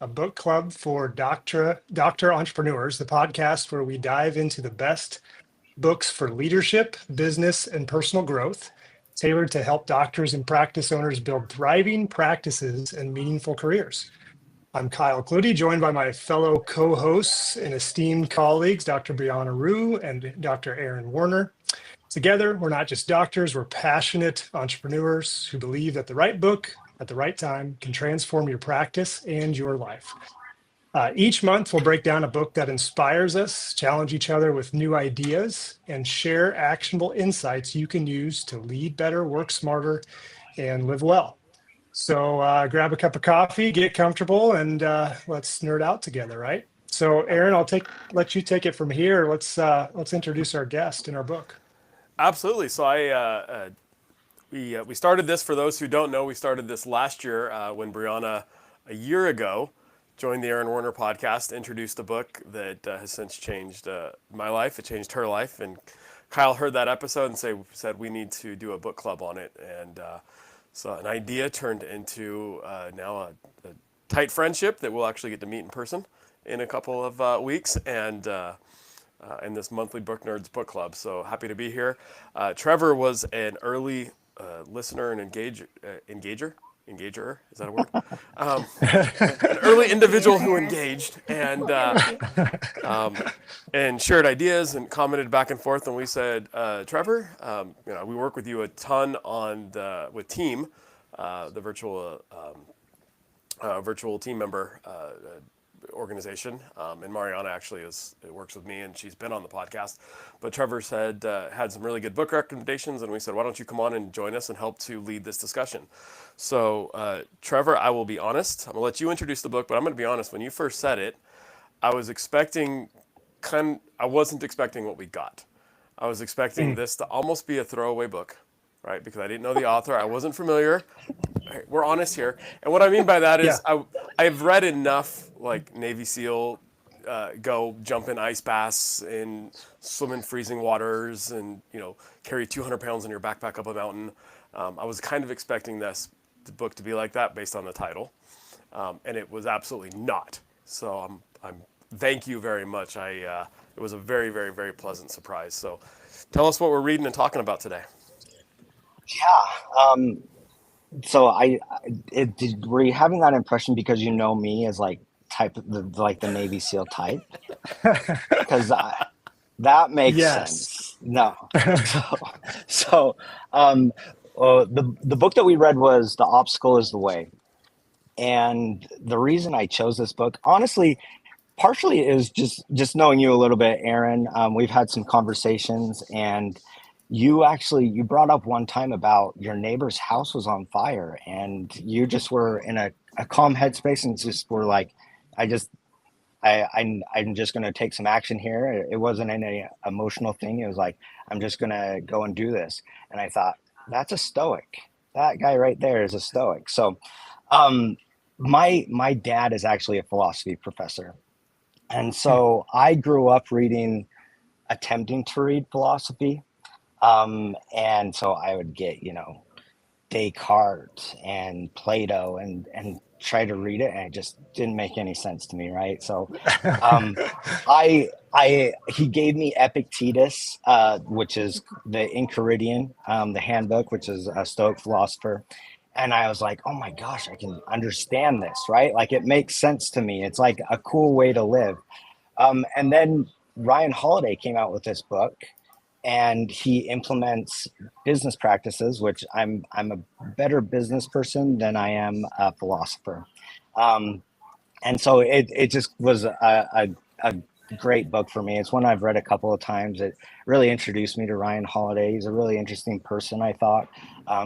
a book club for doctor entrepreneurs, the podcast where we dive into the best books for leadership, business, and personal growth, tailored to help doctors and practice owners build thriving practices and meaningful careers. I'm Kyle Clutie, joined by my fellow co-hosts and esteemed colleagues, Dr. Brianna Rue and Dr. Aaron Warner. Together, we're not just doctors, we're passionate entrepreneurs who believe that the right book at the right time can transform your practice and your life. Each month, we'll break down a book that inspires us, challenge each other with new ideas, and share actionable insights you can use to lead better, work smarter, and live well. So grab a cup of coffee, get comfortable, and let's nerd out together, right? So Aaron, let you take it from here. Let's introduce our guest in our book. Absolutely. So we started this. For those who don't know, we started this last year when Brianna, a year ago, joined the Aaron Warner podcast, introduced a book that has since changed my life. It changed her life, and Kyle heard that episode and said we need to do a book club on it, and so an idea turned into now a tight friendship that we'll actually get to meet in person in a couple of weeks, and in this monthly Book Nerds book club. So happy to be here. Trevor was an early listener and engager. Is that a word? An early individual who engaged and shared ideas and commented back and forth. And we said, Trevor, we work with you a ton with Team, the virtual team member organization, and Mariana actually works with me, and she's been on the podcast. But Trevor said had some really good book recommendations, and we said, why don't you come on and join us and help to lead this discussion? So Trevor, I will be honest. I'm gonna let you introduce the book, but I'm gonna be honest. When you first said it, I wasn't expecting what we got. I was expecting this to almost be a throwaway book, right? Because I didn't know the author, I wasn't familiar. We're honest here, and what I mean by that is I've read enough like Navy SEAL go jump in ice baths and swim in freezing waters and carry 200 pounds in your backpack up a mountain. I was kind of expecting the book to be like that based on the title, and it was absolutely not. So I'm thank you very much. It was a very, very, very pleasant surprise. So tell us what we're reading and talking about today. Yeah. So were you having that impression because you know me as like the Navy SEAL type? Because that makes sense. No. The book that we read was The Obstacle is the Way. And the reason I chose this book, honestly, partially is just knowing you a little bit, Aaron. We've had some conversations, and you brought up one time about your neighbor's house was on fire, and you just were in a calm headspace and just were like, I'm just going to take some action here. It wasn't any emotional thing. It was like, I'm just going to go and do this. And I thought, that's a stoic. That guy right there is a stoic. So my dad is actually a philosophy professor. And so I grew up attempting to read philosophy. And so I would get, Descartes and Plato and try to read it, and it just didn't make any sense to me, right? So he gave me Epictetus, which is the Enchiridion, the handbook, which is a Stoic philosopher. And I was like, oh my gosh, I can understand this, right? Like it makes sense to me. It's like a cool way to live. And then Ryan Holiday came out with this book, and he implements business practices, which I'm a better business person than I am a philosopher. And so it just was a great book for me. It's one I've read a couple of times. It really introduced me to Ryan Holiday. He's a really interesting person, I thought.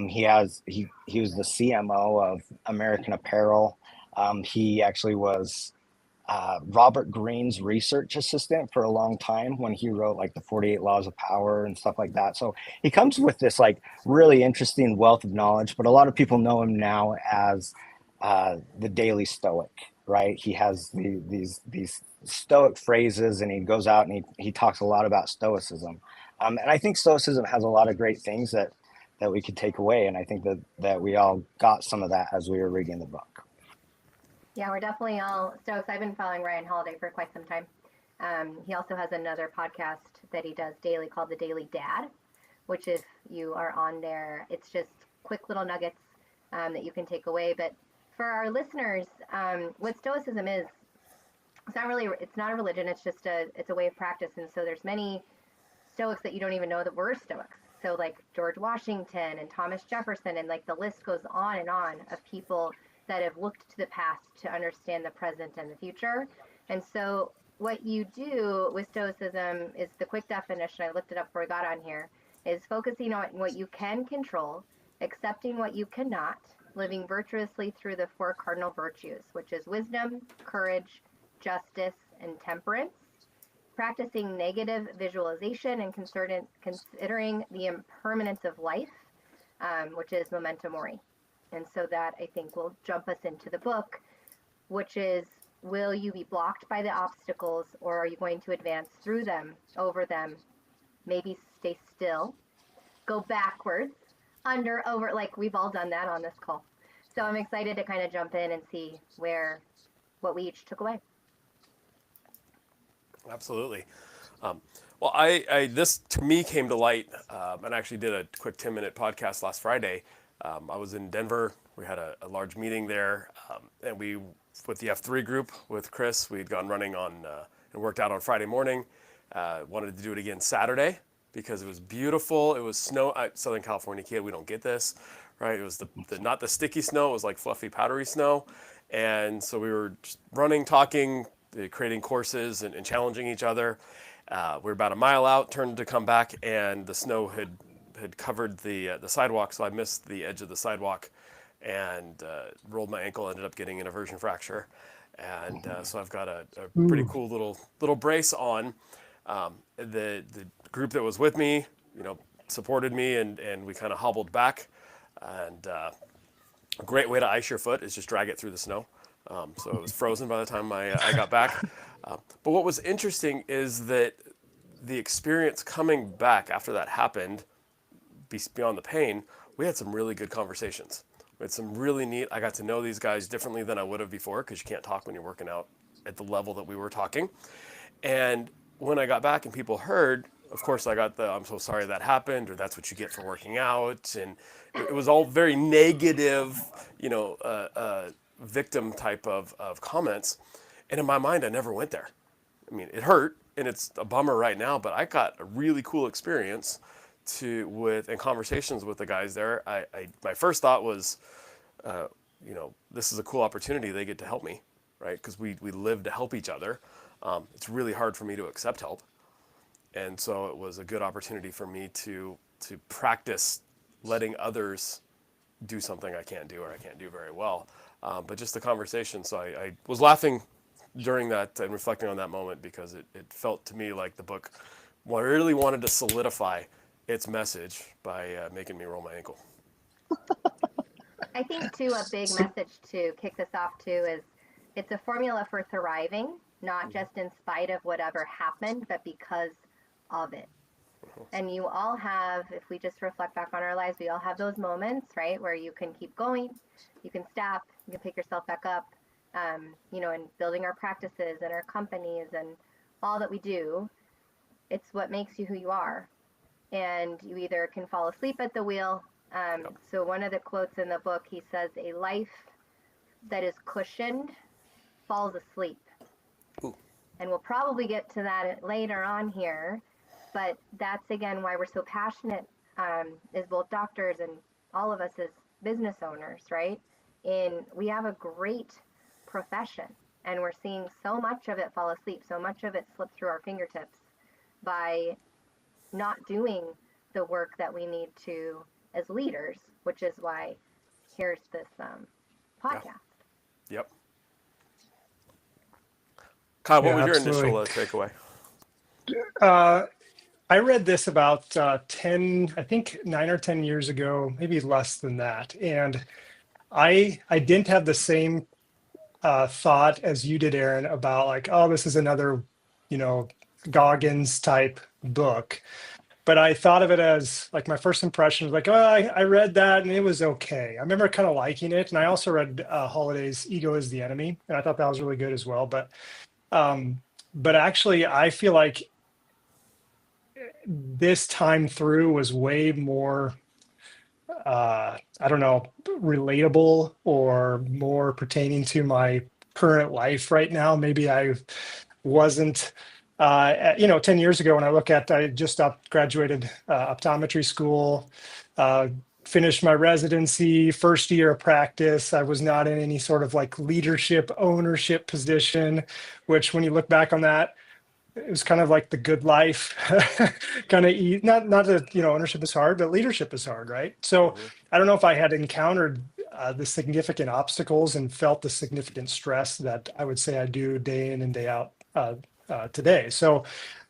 He was the CMO of American Apparel. He actually was Robert Greene's research assistant for a long time when he wrote like the 48 Laws of Power and stuff like that. So he comes with this like really interesting wealth of knowledge, but a lot of people know him now as the Daily Stoic, right? He has these Stoic phrases, and he goes out and he talks a lot about Stoicism. And I think Stoicism has a lot of great things that we could take away. And I think that we all got some of that as we were reading the book. Yeah, we're definitely all Stoics. I've been following Ryan Holiday for quite some time. He also has another podcast that he does daily called The Daily Dad, which if you are on there, it's just quick little nuggets that you can take away. But for our listeners, what Stoicism is, it's not a religion. It's a way of practice. And so there's many Stoics that you don't even know that were Stoics. So like George Washington and Thomas Jefferson, and like the list goes on and on of people that have looked to the past to understand the present and the future. And so what you do with Stoicism is the quick definition. I looked it up before we got on here, is focusing on what you can control, accepting what you cannot, living virtuously through the four cardinal virtues, which is wisdom, courage, justice, and temperance, practicing negative visualization and considering the impermanence of life, which is memento mori. And so that, I think, will jump us into the book, which is, will you be blocked by the obstacles, or are you going to advance through them, over them, maybe stay still, go backwards, under, over, like we've all done that on this call. So I'm excited to kind of jump in and see what we each took away. Absolutely. Well, this to me came to light, and I actually did a quick 10-minute podcast last Friday. I was in Denver. We had a large meeting there, and we, with the F3 group, with Chris, we had gone running on and worked out on Friday morning. Wanted to do it again Saturday because it was beautiful. It was snow. Southern California kid, we don't get this, right? It was not the sticky snow. It was like fluffy, powdery snow. And so we were just running, talking, creating courses and challenging each other. We were about a mile out, turned to come back, and the snow had covered the sidewalk, so I missed the edge of the sidewalk and rolled my ankle, ended up getting an aversion fracture. And so I've got a pretty cool little brace on. The group that was with me, supported me, and we kind of hobbled back. And a great way to ice your foot is just drag it through the snow. So it was frozen by the time I got back. But what was interesting is that the experience coming back after that happened, beyond the pain, we had some really good conversations. We had some really neat, I got to know these guys differently than I would have before, because you can't talk when you're working out at the level that we were talking. And when I got back and people heard, of course I got I'm so sorry that happened, or that's what you get for working out. And it was all very negative, victim type of comments. And in my mind, I never went there. I mean, it hurt and it's a bummer right now, but I got a really cool experience in conversations with the guys there. My first thought was, this is a cool opportunity. They get to help me, right? Because we live to help each other. It's really hard for me to accept help. And so it was a good opportunity for me to practice letting others do something I can't do, or I can't do very well. But just the conversation. So I was laughing during that and reflecting on that moment, because it felt to me like the book really wanted to solidify its message by making me roll my ankle. I think, too, a big message to kick this off, too, is it's a formula for thriving, not just in spite of whatever happened, but because of it. And you all have, if we just reflect back on our lives, we all have those moments, right, where you can keep going, you can stop, you can pick yourself back up, and building our practices and our companies and all that we do. It's what makes you who you are. And you either can fall asleep at the wheel. So one of the quotes in the book, he says, a life that is cushioned falls asleep. Ooh. And we'll probably get to that later on here. But that's, again, why we're so passionate as both doctors and all of us as business owners, right? We have a great profession, and we're seeing so much of it fall asleep, so much of it slip through our fingertips by not doing the work that we need to as leaders, which is why here's this podcast. Yeah. Yep. Kyle, what Yeah, was your absolutely. initial takeaway? I read this about 9 or 10 years ago, maybe less than that. And I didn't have the same thought as you did, Aaron, about like, oh, this is another, Goggins type book. but I thought of it as like my first impression was like, oh, I read that and it was okay. I remember kind of liking it. And I also read Holiday's Ego is the Enemy, and I thought that was really good as well. But actually, I feel like this time through was way more, I don't know, relatable or more pertaining to my current life right now. Maybe I wasn't, 10 years ago when I just graduated optometry school, finished my residency, first year of practice. I was not in any sort of like leadership ownership position, which when you look back on that, it was kind of like the good life. Kind of not that ownership is hard, but leadership is hard, right? So I don't know if I had encountered the significant obstacles and felt the significant stress that I would say I do day in and day out today. So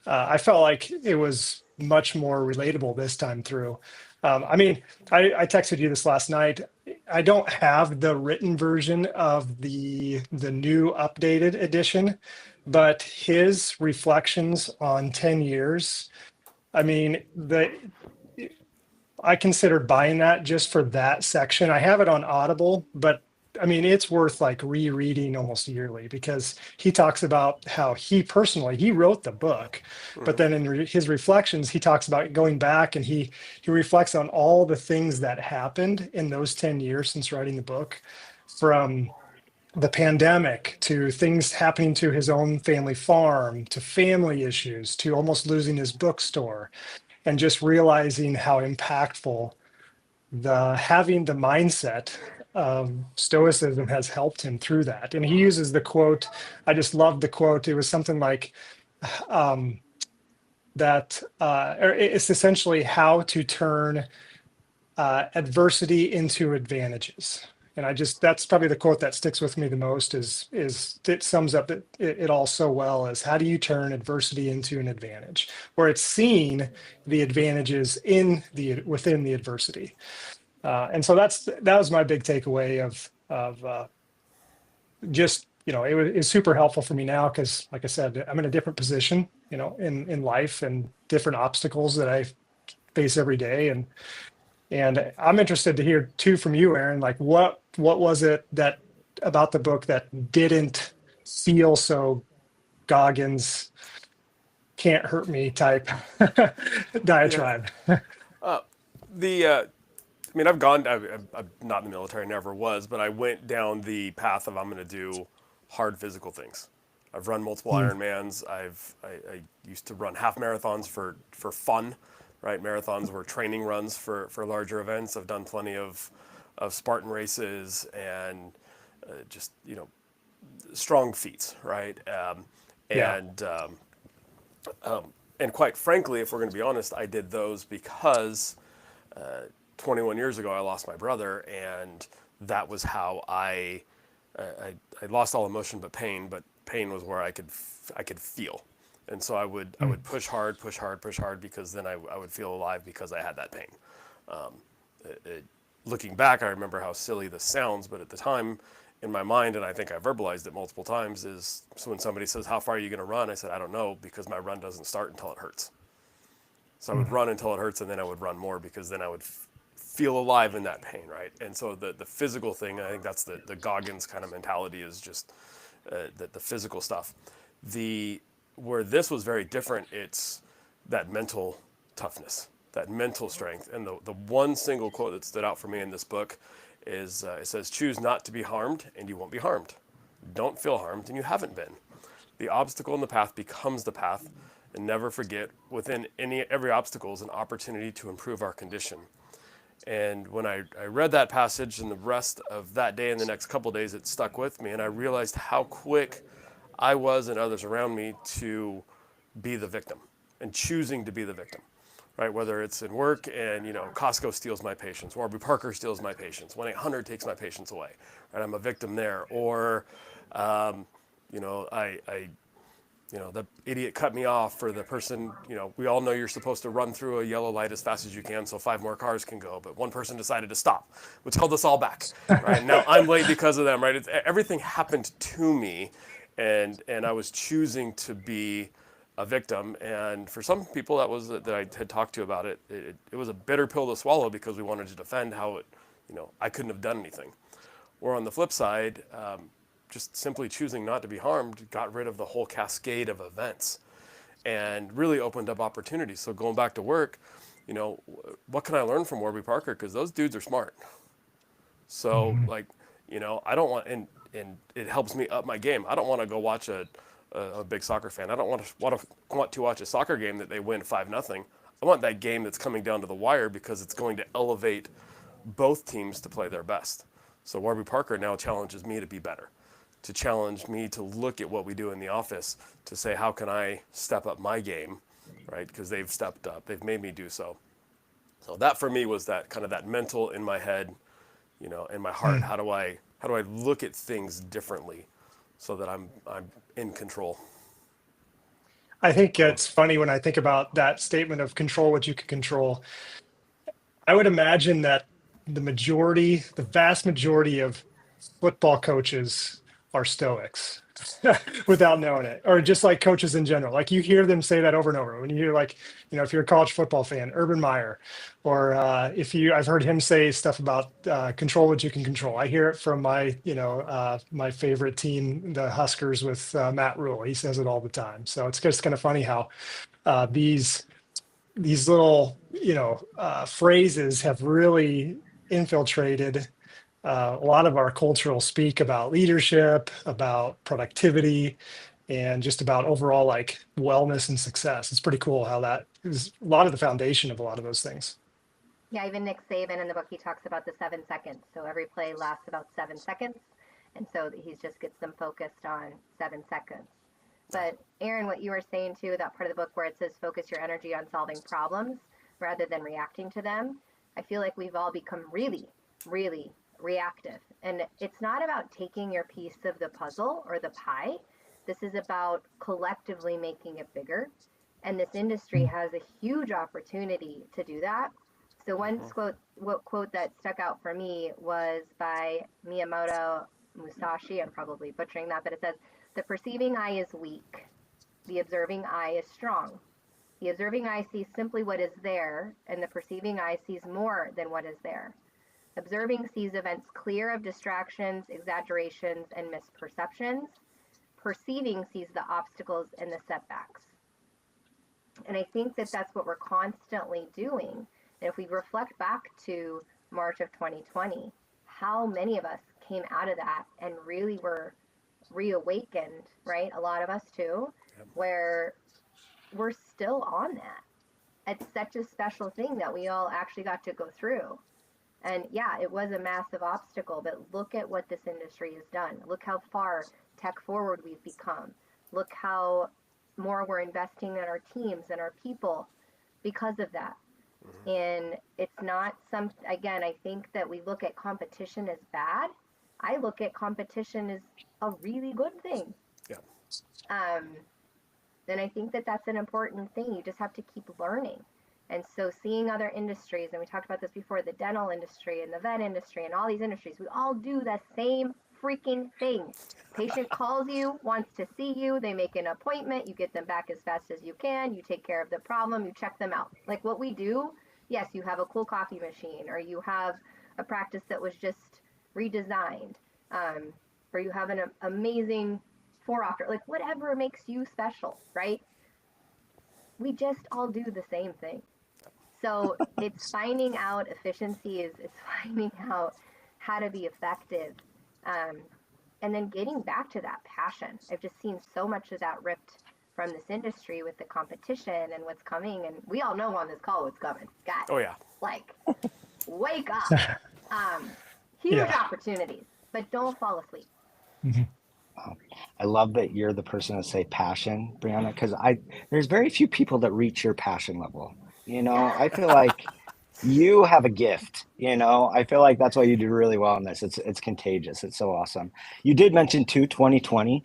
I felt like it was much more relatable this time through. I texted you this last night. I don't have the written version of the new updated edition, but his reflections on 10 years, I considered buying that just for that section. I have it on Audible, but it's worth like rereading almost yearly, because he talks about how he wrote the book, but then in his reflections, he talks about going back and he reflects on all the things that happened in those 10 years since writing the book, from the pandemic to things happening to his own family farm, to family issues, to almost losing his bookstore, and just realizing how impactful having the mindset of stoicism has helped him through that. And he uses the quote, I just loved the quote. It was something like it's essentially how to turn adversity into advantages. And that's probably the quote that sticks with me the most, is it sums up it all so well, as how do you turn adversity into an advantage, where it's seeing the advantages within the adversity. And so that was my big takeaway of just, it was super helpful for me now, because like I said, I'm in a different position, in life, and different obstacles that I face every day. And I'm interested to hear too from you, Aaron, like what was it that about the book that didn't feel so Goggins can't hurt me type diatribe? I'm not in the military, never was, but I went down the path of I'm going to do hard physical things. I've run multiple Ironmans. I used to run half marathons for fun, right? Marathons were training runs for larger events. I've done plenty of Spartan races and just, strong feats, right? And quite frankly, if we're going to be honest, I did those because 21 years ago I lost my brother, and that was how I lost all emotion but pain was where I could feel. And so I would push hard, because then I would feel alive because I had that pain. Looking back, I remember how silly this sounds, but at the time in my mind, and I think I verbalized it multiple times, is so when somebody says, how far are you going to run? I said, I don't know, because my run doesn't start until it hurts. So I would run until it hurts, and then I would run more, because then I would feel alive in that pain, right? And so the physical thing, I think that's the Goggins kind of mentality, is just the physical stuff. Where this was very different, it's that mental toughness, that mental strength. And the one single quote that stood out for me in this book is, it says, choose not to be harmed and you won't be harmed. Don't feel harmed and you haven't been. The obstacle in the path becomes the path, and never forget, within every obstacle is an opportunity to improve our condition. And when I read that passage, and the rest of that day and the next couple of days, it stuck with me, and I realized how quick I was and others around me to be the victim, and choosing to be the victim, right? Whether it's in work and, Costco steals my patients, Warby Parker steals my patients, 1-800 takes my patients away, right? I'm a victim there. Or, the idiot cut me off for the person, we all know you're supposed to run through a yellow light as fast as you can so 5 more cars can go, but one person decided to stop, which held us all back, right? Now I'm late because of them, right? Everything happened to me, and I was choosing to be a victim. And for some people that I had talked to about it, it was a bitter pill to swallow because we wanted to defend how it, I couldn't have done anything. Or on the flip side, just simply choosing not to be harmed got rid of the whole cascade of events and really opened up opportunities. So going back to work, what can I learn from Warby Parker? Because those dudes are smart. So I don't want, and it helps me up my game. I don't want to go watch a big soccer fan. I don't want to watch a soccer game that they win 5-0. I want that game that's coming down to the wire because it's going to elevate both teams to play their best. So Warby Parker now challenges me to be better, to challenge me to look at what we do in the office, to say, how can I step up my game, right? Because they've stepped up, they've made me do so. So that for me was that kind of that mental in my head, in my heart. How do I look at things differently so that I'm in control? I think it's funny when I think about that statement of control what you can control. I would imagine that the vast majority of football coaches are stoics without knowing it, or just like coaches in general. Like you hear them say that over and over. When you hear if you're a college football fan, Urban Meyer, or I've heard him say stuff about control what you can control. I hear it from my favorite team, the Huskers, with Matt Rule. He says it all the time. So it's just kind of funny how these little phrases have really infiltrated a lot of our cultural speak about leadership, about productivity, and just about overall wellness and success. It's pretty cool how that is a lot of the foundation of a lot of those things. Yeah, even Nick Saban in the book, he talks about the 7 seconds. So every play lasts about 7 seconds. And so he just gets them focused on 7 seconds. But Aaron, what you were saying too, that part of the book where it says focus your energy on solving problems rather than reacting to them, I feel like we've all become really, really reactive. And it's not about taking your piece of the puzzle or the pie. This is about collectively making it bigger. And this industry has a huge opportunity to do that. So one quote that stuck out for me was by Miyamoto Musashi. I'm probably butchering that, but it says, "The perceiving eye is weak. The observing eye is strong. The observing eye sees simply what is there, and the perceiving eye sees more than what is there. Observing sees events clear of distractions, exaggerations, and misperceptions. Perceiving sees the obstacles and the setbacks." And I think that that's what we're constantly doing. And if we reflect back to March of 2020, how many of us came out of that and really were reawakened, right? A lot of us too, where we're still on that. It's such a special thing that we all actually got to go through. And yeah, it was a massive obstacle, but look at what this industry has done. Look how far tech forward we've become. Look how more we're investing in our teams and our people because of that. And it's not again, I think that we look at competition as bad. I look at competition as a really good thing. Yeah. And I think that that's an important thing. You just have to keep learning. And so seeing other industries, and we talked about this before, the dental industry and the vet industry and all these industries, we all do the same freaking thing. Patient calls you, wants to see you, they make an appointment, you get them back as fast as you can, you take care of the problem, you check them out. Like what we do, yes, you have a cool coffee machine, or you have a practice that was just redesigned, or you have an amazing 4-offer, like whatever makes you special, right? We just all do the same thing. So it's finding out efficiency, is finding out how to be effective, and then getting back to that passion. I've just seen so much of that ripped from this industry with the competition and what's coming. And we all know on this call what's coming. Guys, Oh yeah. like, wake up. Huge opportunities, but don't fall asleep. I love that you're the person to say passion, Brianna, because there's very few people that reach your passion level. I feel like you have a gift. I feel like that's why you do really well in this. It's contagious. It's so awesome. You did mention too 2020.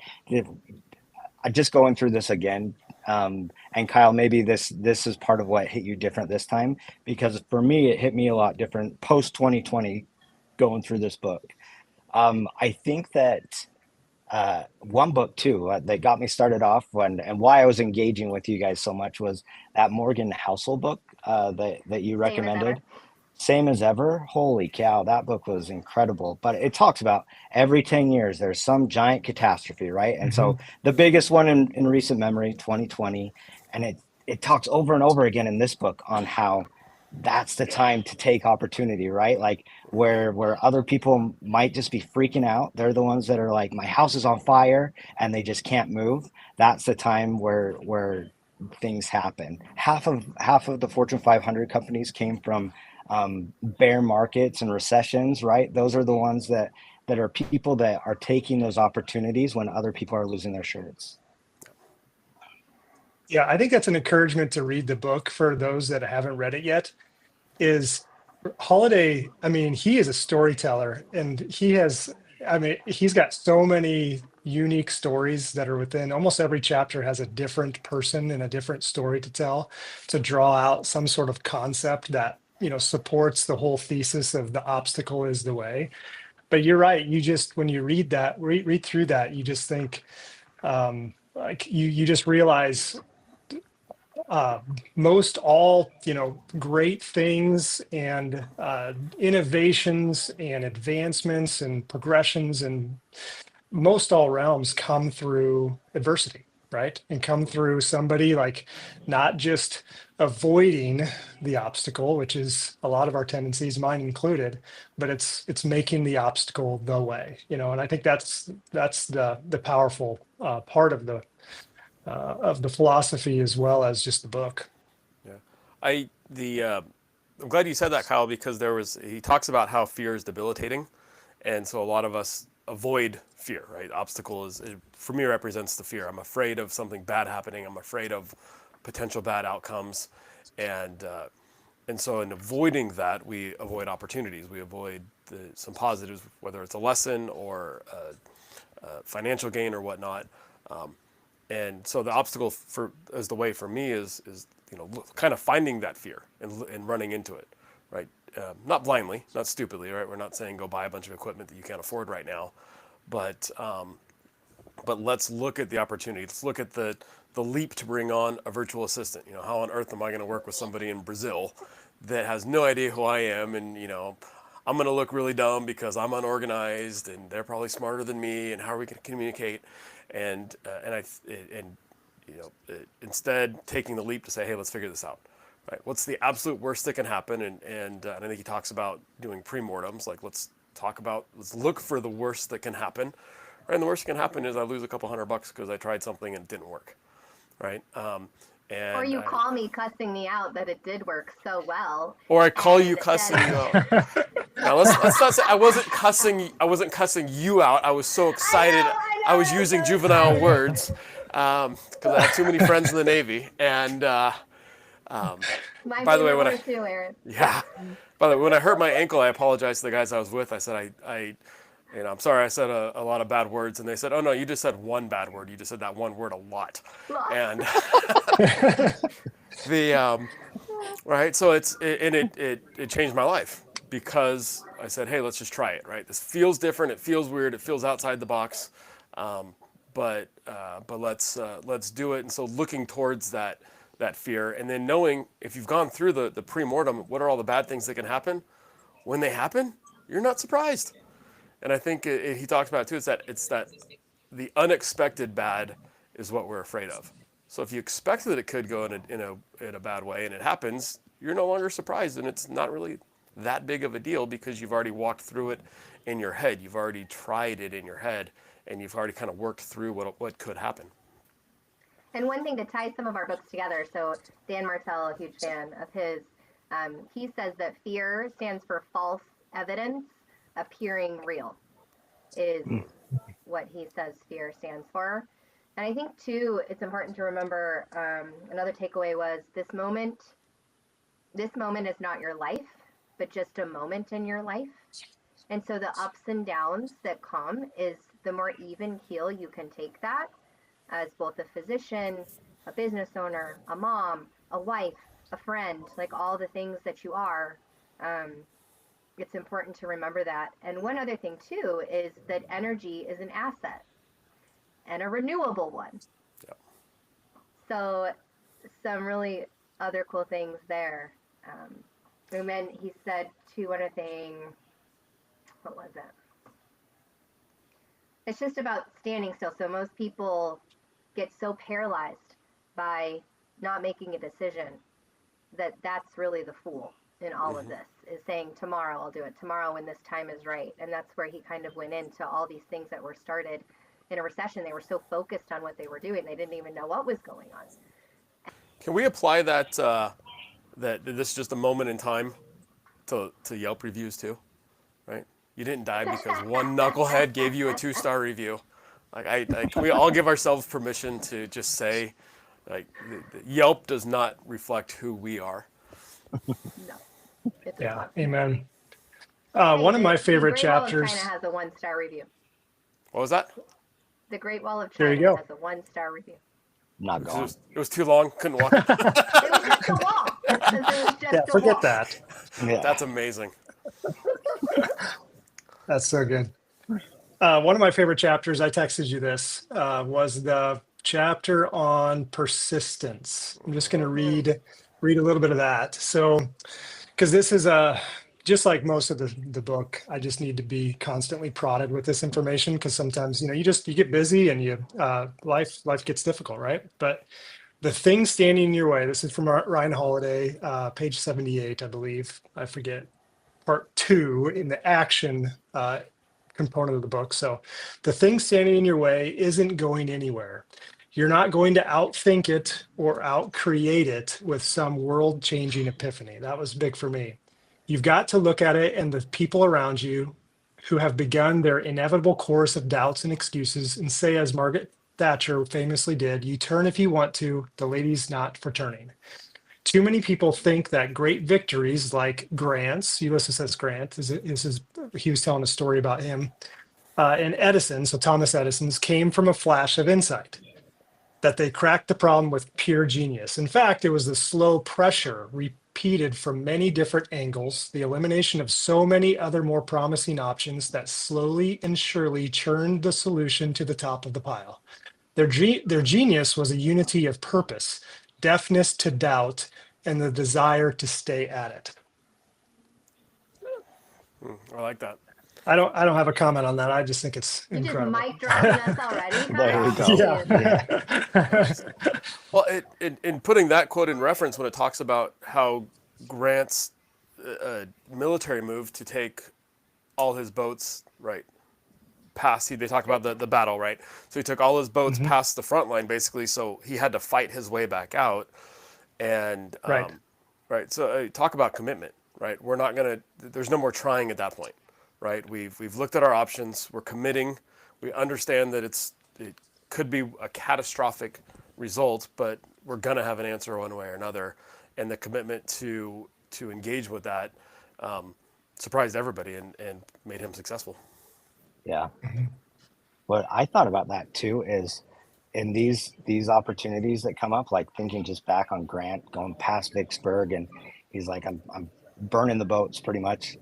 I'm just going through this again. And Kyle, maybe this is part of what hit you different this time, because for me, it hit me a lot different post 2020 going through this book. I think that one book too that got me started off and why I was engaging with you guys so much was that Morgan Housel book that you Same as ever. recommended. Same as ever. Holy cow, that book was incredible. But it talks about every 10 years there's some giant catastrophe, right? And Mhm. so the biggest one in recent memory, 2020, and it talks over and over again in this book on how that's the time to take opportunity, right? Like where other people might just be freaking out, they're the ones that are like, my house is on fire and they just can't move. That's the time where things happen. Half of the Fortune 500 companies came from bear markets and recessions, right? Those are the ones that are people that are taking those opportunities when other people are losing their shirts. Yeah, I think that's an encouragement to read the book for those that haven't read it yet. Is Holiday, I mean, he is a storyteller and he's got so many unique stories that are within almost every chapter has a different person and a different story to tell to draw out some sort of concept that, supports the whole thesis of the obstacle is the way. But you're right. You just, when you read through that, you just think, like you just realize uh, most all great things and innovations and advancements and progressions and most all realms come through adversity, right? And come through somebody like not just avoiding the obstacle, which is a lot of our tendencies, mine included, but it's making the obstacle the way, and I think that's the powerful part of the philosophy as well as just the book. Yeah, I'm glad you said that, Kyle, because he talks about how fear is debilitating, and so a lot of us avoid fear, right? Obstacle for me represents the fear. I'm afraid of something bad happening. I'm afraid of potential bad outcomes, and so in avoiding that, we avoid opportunities. We avoid some positives, whether it's a lesson or a financial gain or whatnot. And so the obstacle as the way for me is kind of finding that fear and running into it, right? Not blindly, not stupidly, right? We're not saying go buy a bunch of equipment that you can't afford right now, but let's look at the opportunity. Let's look at the leap to bring on a virtual assistant. How on earth am I going to work with somebody in Brazil that has no idea who I am, and I'm going to look really dumb because I'm unorganized and they're probably smarter than me, and how are we going to communicate? Instead taking the leap to say, hey, let's figure this out. Right? What's the absolute worst that can happen? And I think he talks about doing pre-mortems. Like, let's look for the worst that can happen. Right? And the worst that can happen is I lose a couple $100 because I tried something and it didn't work. Right? Or you call me cussing me out that it did work so well. Or I call you and cussing then- you out. Now let's not say I wasn't cussing you out. I was so excited. I was using juvenile words because I have too many friends in the Navy. And My by the way, favorite when word too, Aaron. by the way, when I hurt my ankle, I apologized to the guys I was with. I said I'm sorry. I said a lot of bad words, and they said, "Oh no, you just said one bad word. You just said that one word a lot." And right, so it changed my life because I said, "Hey, let's just try it." Right, this feels different. It feels weird. It feels outside the box, but let's do it. And so looking towards that fear, and then knowing if you've gone through the pre-mortem, what are all the bad things that can happen? When they happen, you're not surprised. And I think he talks about it too. It's that the unexpected bad is what we're afraid of. So if you expect that it could go in a bad way and it happens, you're no longer surprised, and it's not really that big of a deal because you've already walked through it in your head. You've already tried it in your head, and you've already kind of worked through what could happen. And one thing to tie some of our books together, so Dan Martell, a huge fan of his, he says that fear stands for false evidence appearing real, is what he says fear stands for. And I think too, it's important to remember, another takeaway was this moment is not your life, but just a moment in your life. And so the ups and downs that come is the more even keel you can take that as both a physician, a business owner, a mom, a wife, a friend, like all the things that you are. It's important to remember that. And one other thing too is that energy is an asset. and a renewable one. Yep. So some really other cool things there. And then he said too, one other thing, what was it? It's just about standing still. So most people get so paralyzed by not making a decision that that's really the fool in all of this, is saying tomorrow I'll do it, tomorrow when this time is right. And that's where he kind of went into all these things that were started in a recession. They were so focused on what they were doing, they didn't even know what was going on. Can we apply that that this is just a moment in time to Yelp reviews too, right? You didn't die because one knucklehead gave you a 2-star review. Like can we all give ourselves permission to just say, like, Yelp does not reflect who we are. No. It does Yeah, not. amen. Hey, One of my the favorite Great Wall of chapters. China has a 1-star review. What was that? The Great Wall of There you China go. has a 1-star review. Not Because going. it was too long, couldn't walk. It was just a wall. It was just Yeah, a forget wall. that. Yeah. That's amazing. That's so good. One of my favorite chapters, I texted you this, was the chapter on persistence. I'm just going to read a little bit of that. So, because this is just like most of the book, I just need to be constantly prodded with this information, because sometimes, you get busy and life gets difficult, right? But the thing standing in your way, this is from Ryan Holiday, page 78, I believe. I forget. Part 2 in the action component of the book. So the thing standing in your way isn't going anywhere. You're not going to outthink it or outcreate it with some world-changing epiphany. That was big for me. You've got to look at it and the people around you who have begun their inevitable course of doubts and excuses and say, as Margaret Thatcher famously did, you turn if you want to, the lady's not for turning. Too many people think that great victories like Grant's, Ulysses S. Grant, he was telling a story about him, and Edison, so Thomas Edison's, came from a flash of insight, that they cracked the problem with pure genius. In fact, it was the slow pressure repeated from many different angles, the elimination of so many other more promising options that slowly and surely churned the solution to the top of the pile. Their genius was a unity of purpose, deafness to doubt, and the desire to stay at it. I like that. I don't have a comment on that. I just think it's You just incredible. mic dropping us already. There you Kyle. go. Yeah. Well, in putting that quote in reference, when it talks about how Grant's military move to take all his boats, right, past, they talk about the battle, right? So he took all his boats past the front line, basically, so he had to fight his way back out. And, Right. right, so talk about commitment, right? We're not going to, there's no more trying at that point, right? We've looked at our options, we're committing, we understand that it could be a catastrophic result, but we're going to have an answer one way or another. And the commitment to engage with that surprised everybody and made him successful. Yeah. What I thought about that too is in these opportunities that come up, like thinking just back on Grant going past Vicksburg, and he's like, I'm burning the boats pretty much,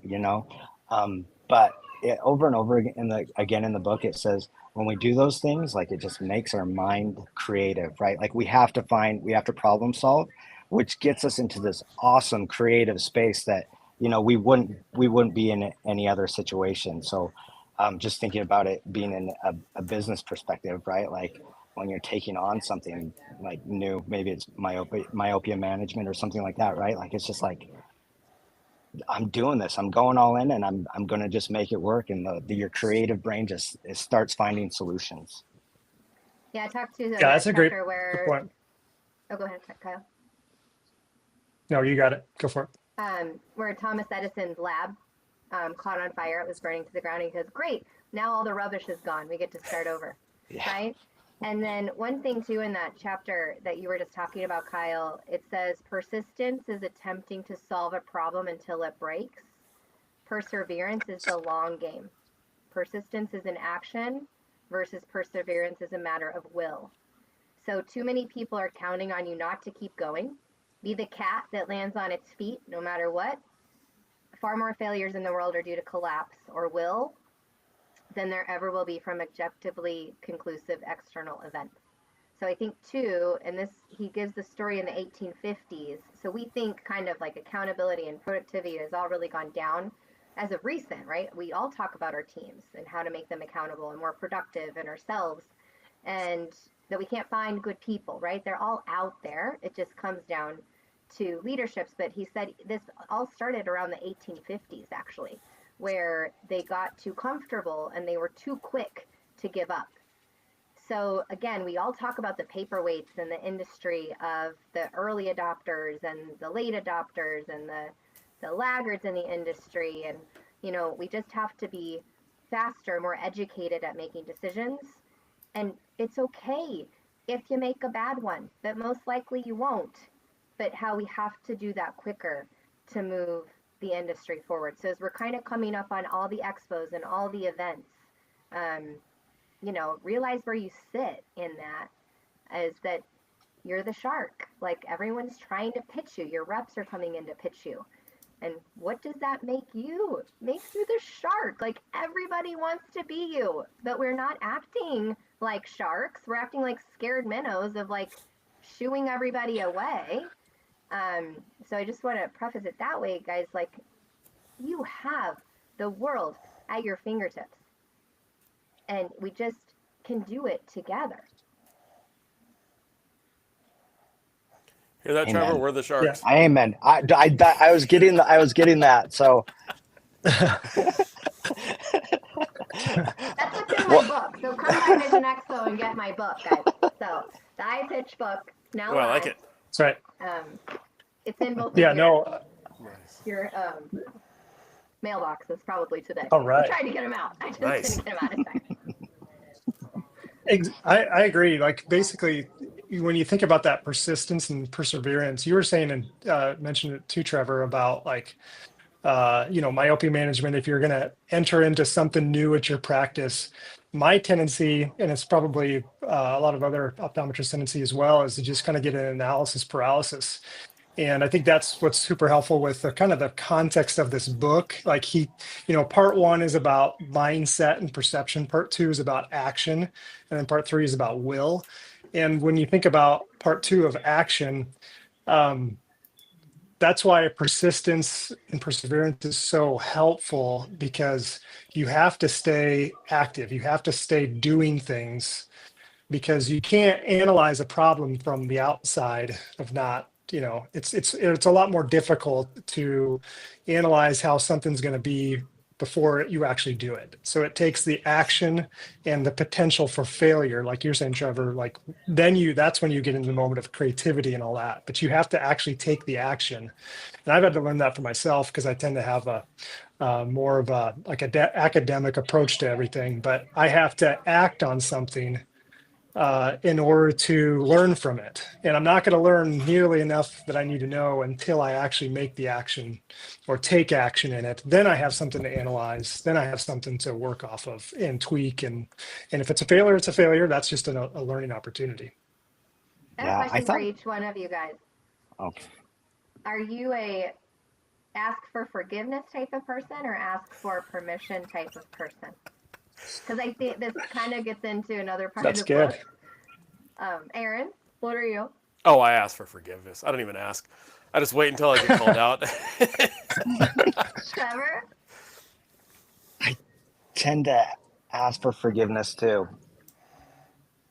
but over and over again in the book, it says when we do those things, like it just makes our mind creative, right? Like we have to problem solve, which gets us into this awesome creative space that, we wouldn't be in any other situation. So just thinking about it being in a business perspective, right? Like when you're taking on something like new, maybe it's myopia management or something like that, right? Like it's just like, I'm doing this, I'm going all in, and I'm going to just make it work. And your creative brain it starts finding solutions. Yeah, I talked to the Yeah, that's a great chapter where. point. Oh, go ahead, Kyle. No, you got it. Go for it. Where Thomas Edison's lab caught on fire. It was burning to the ground. And he goes, great, now all the rubbish is gone. We get to start over, Yeah. right? And then one thing too in that chapter that you were just talking about, Kyle, it says persistence is attempting to solve a problem until it breaks. Perseverance is the long game. Persistence is an action versus perseverance is a matter of will. So too many people are counting on you not to keep going. Be the cat that lands on its feet no matter what. Far more failures in the world are due to collapse or will than there ever will be from objectively conclusive external events. So I think too, and this, he gives the story in the 1850s. So we think kind of like accountability and productivity has all really gone down as of recent, right? We all talk about our teams and how to make them accountable and more productive in ourselves, and that we can't find good people, right? They're all out there. It just comes down to leaderships. But he said this all started around the 1850s, actually, where they got too comfortable and they were too quick to give up. So again, we all talk about the paperweights in the industry of the early adopters and the late adopters and the laggards in the industry. And, you know, we just have to be faster, more educated at making decisions. And it's okay if you make a bad one, but most likely you won't. But how we have to do that quicker to move the industry forward. So as we're kind of coming up on all the expos and all the events, you know, realize where you sit in that, is that you're the shark. Like, everyone's trying to pitch you. Your reps are coming in to pitch you. And what does that make you? It makes you the shark. Like, everybody wants to be you, but we're not acting like sharks. We're acting like scared minnows of like shooing everybody away. So I just want to preface it that way, guys. Like, you have the world at your fingertips. And we just can do it together. Hear that, Amen. Trevor? We're the sharks. Amen. I was getting that. So That's what's in my book. So come by Vision Expo and get my book, guys. So the iPitch book now. Well, I live. like it. That's right. It's in both. Yeah, of no. your mailboxes probably today. All right. I tried to get them out. I just Nice. couldn't get them out in time. I agree. Like, basically, when you think about that persistence and perseverance, you were saying and mentioned it too, Trevor, about like, you know, myopia management. If you're going to enter into something new at your practice, my tendency, and it's probably a lot of other optometrists' tendency as well, is to just kind of get an analysis paralysis. And I think that's what's super helpful with the kind of the context of this book. Like, you know, part one is about mindset and perception. Part two is about action. And then part three is about will. And when you think about part two of action, that's why persistence and perseverance is so helpful, because you have to stay active. You have to stay doing things, because you can't analyze a problem from the outside of not, you know, it's a lot more difficult to analyze how something's going to be before you actually do it. So it takes the action and the potential for failure, like you're saying, Trevor, like that's when you get into the moment of creativity and all that. But you have to actually take the action. And I've had to learn that for myself, because I tend to have a more of a like academic approach to everything, but I have to act on something in order to learn from it. And I'm not going to learn nearly enough that I need to know until I actually make the action or take action in it. Then I have something to analyze. Then I have something to work off of and tweak. And if it's a failure, it's a failure. That's just a learning opportunity. I have a question for each one of you guys. Okay. Are you a ask for forgiveness type of person or ask for permission type of person? Because I think this kind of gets into another part That's of the good. book. Aaron, what are you? Oh, I ask for forgiveness. I don't even ask. I just wait until I get called out. Trevor? Tend to ask for forgiveness too.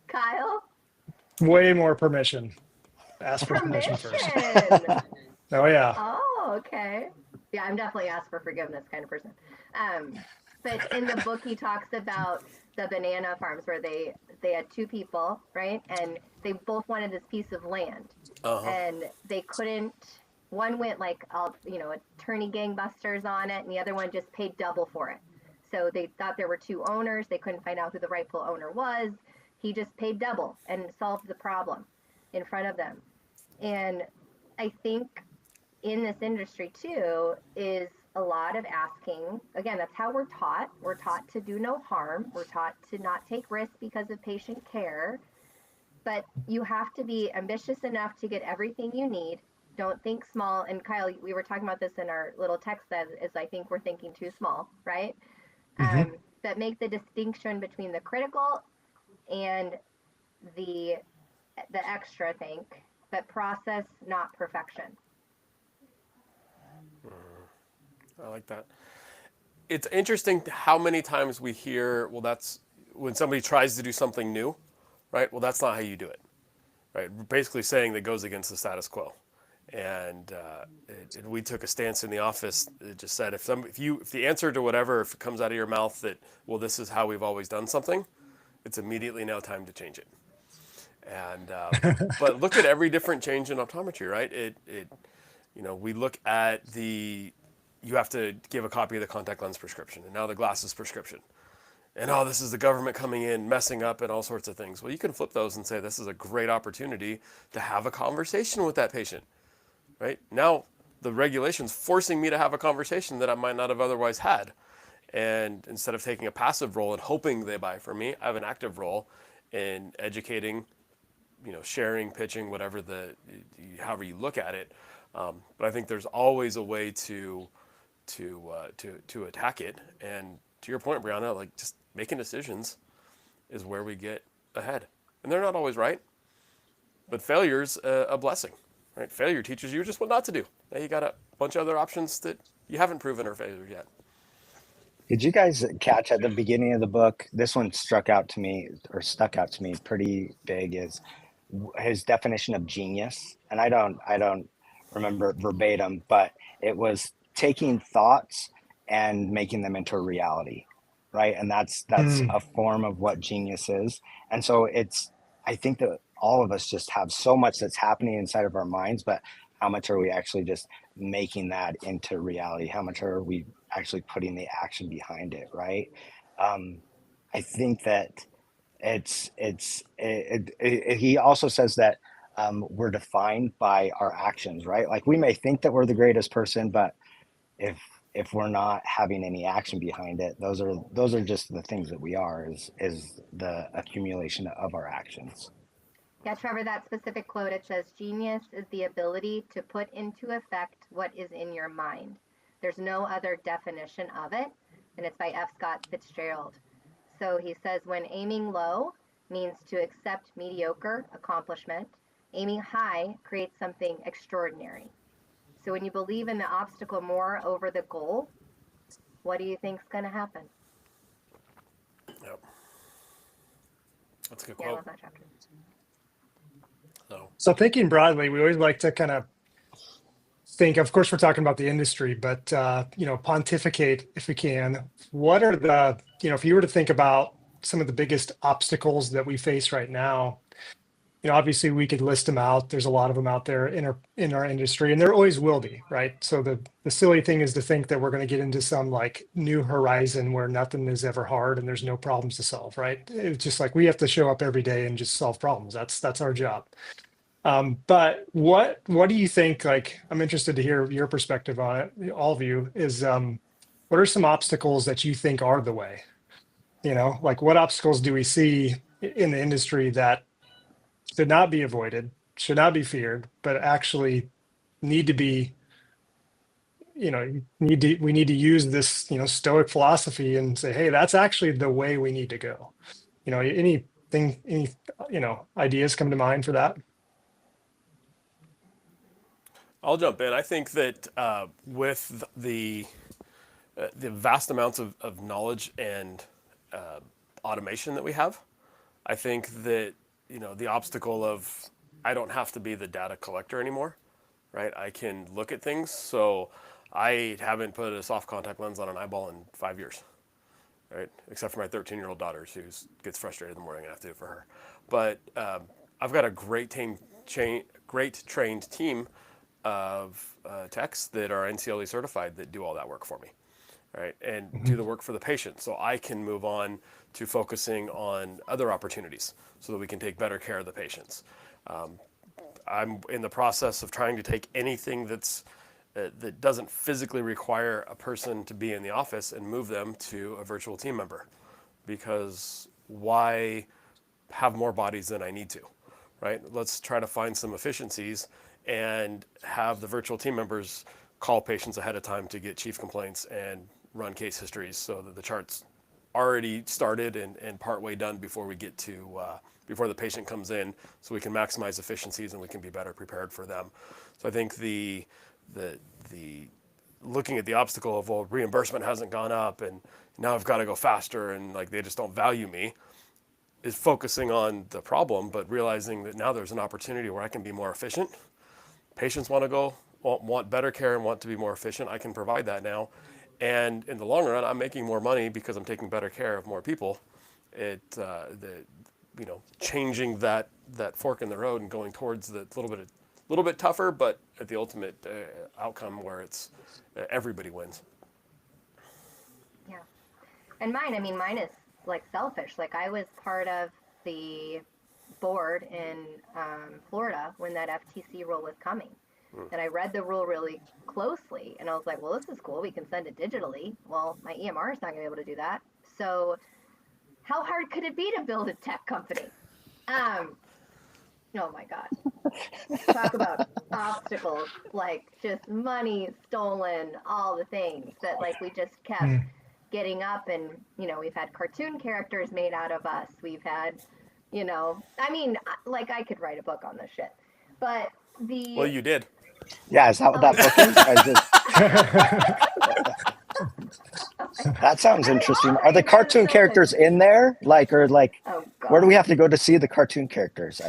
Kyle? Way more permission. Ask for permission first. Oh, yeah. Oh, okay. Yeah, I'm definitely ask for forgiveness kind of person. But in the book, he talks about the banana farms where they had two people, right? And they both wanted this piece of land. Uh-huh. And they couldn't, one went like, attorney gangbusters on it, and the other one just paid double for it. So they thought there were two owners. They couldn't find out who the rightful owner was. He just paid double and solved the problem in front of them. And I think in this industry too is a lot of asking. Again, that's how we're taught. We're taught to do no harm. We're taught to not take risks because of patient care. But you have to be ambitious enough to get everything you need. Don't think small. And Kyle, we were talking about this in our little text, that is, I think we're thinking too small, right? Mm-hmm. that make the distinction between the critical and the extra think, but process, not perfection. I like that. It's interesting how many times we hear, well, that's when somebody tries to do something new, right? Well, that's not how you do it, right? We're basically saying that goes against the status quo. And we took a stance in the office. It just said, if the answer to whatever, if it comes out of your mouth that, well, this is how we've always done something, it's immediately now time to change it. And but look at every different change in optometry, right? We look at you have to give a copy of the contact lens prescription, and now the glasses prescription. And this is the government coming in, messing up and all sorts of things. Well, you can flip those and say, this is a great opportunity to have a conversation with that patient, right? Now the regulation's forcing me to have a conversation that I might not have otherwise had. And instead of taking a passive role and hoping they buy from me, I have an active role in educating, sharing, pitching, whatever however you look at it. But I think there's always a way to attack it. And to your point, Brianna, like just making decisions is where we get ahead. And they're not always right, but failure's a blessing, right? Failure teaches you just what not to do. Now you got a bunch of other options that you haven't proven are failure yet. Did you guys catch at the beginning of the book? This one stuck out to me pretty big, is his definition of genius. And I don't remember it verbatim, but it was taking thoughts and making them into a reality, right? And that's a form of what genius is. And so I think that all of us just have so much that's happening inside of our minds, but how much are we actually just making that into reality? How much are we actually putting the action behind it, right? I think that he also says that we're defined by our actions, right? Like we may think that we're the greatest person, but if we're not having any action behind it, those are just the things that we are, is the accumulation of our actions. Yeah, Trevor, that specific quote, it says, genius is the ability to put into effect what is in your mind. There's no other definition of it, and it's by F. Scott Fitzgerald. So he says, when aiming low means to accept mediocre accomplishment, aiming high creates something extraordinary. So when you believe in the obstacle more over the goal, what do you think is going to happen? Yep. That's a good Yeah, I quote. love that chapter. So thinking broadly, we always like to kind of think, of course, we're talking about the industry, but, pontificate if we can. What are if you were to think about some of the biggest obstacles that we face right now, obviously we could list them out. There's a lot of them out there in our industry, and there always will be, right? So the silly thing is to think that we're going to get into some like new horizon where nothing is ever hard and there's no problems to solve, right? It's just like we have to show up every day and just solve problems. That's our job. But what do you think? Like, I'm interested to hear your perspective on it. All of you is what are some obstacles that you think are the way? Like what obstacles do we see in the industry that should not be avoided, should not be feared, but actually need to be, we need to use this, Stoic philosophy and say, hey, that's actually the way we need to go. Any ideas come to mind for that? I'll jump in. I think that with the vast amounts of knowledge and automation that we have, I think that the obstacle of I don't have to be the data collector anymore, right? I can look at things. So I haven't put a soft contact lens on an eyeball in 5 years, right? Except for my 13-year-old daughter, who gets frustrated in the morning and I have to do it for her. But I've got a great trained team of techs that are NCLE certified that do all that work for me, right? And do the work for the patient, so I can move on to focusing on other opportunities so that we can take better care of the patients. I'm in the process of trying to take anything that doesn't physically require a person to be in the office and move them to a virtual team member, because why have more bodies than I need to, right? Let's try to find some efficiencies and have the virtual team members call patients ahead of time to get chief complaints and run case histories so that the charts already started and partway done before we get to before the patient comes in, so we can maximize efficiencies and we can be better prepared for them. So I think the looking at the obstacle of, well, reimbursement hasn't gone up and now I've got to go faster and like they just don't value me, is focusing on the problem, but realizing that now there's an opportunity where I can be more efficient. Patients want better care and want to be more efficient. I can provide that now. And in the long run, I'm making more money because I'm taking better care of more people. Changing that fork in the road and going towards the little bit tougher, but at the ultimate outcome where it's everybody wins. Yeah. And mine is like selfish. Like I was part of the board in Florida when that FTC rule was coming. And I read the rule really closely and I was like, well, this is cool. We can send it digitally. Well, my EMR is not going to be able to do that. So how hard could it be to build a tech company? Oh my God. Talk about obstacles, like just money stolen, all the things that like we just kept getting up and, we've had cartoon characters made out of us. We've had, like I could write a book on this shit, but Well, you did. Yeah, is that what that book is? That sounds interesting. Are the cartoon characters in there? Where do we have to go to see the cartoon characters?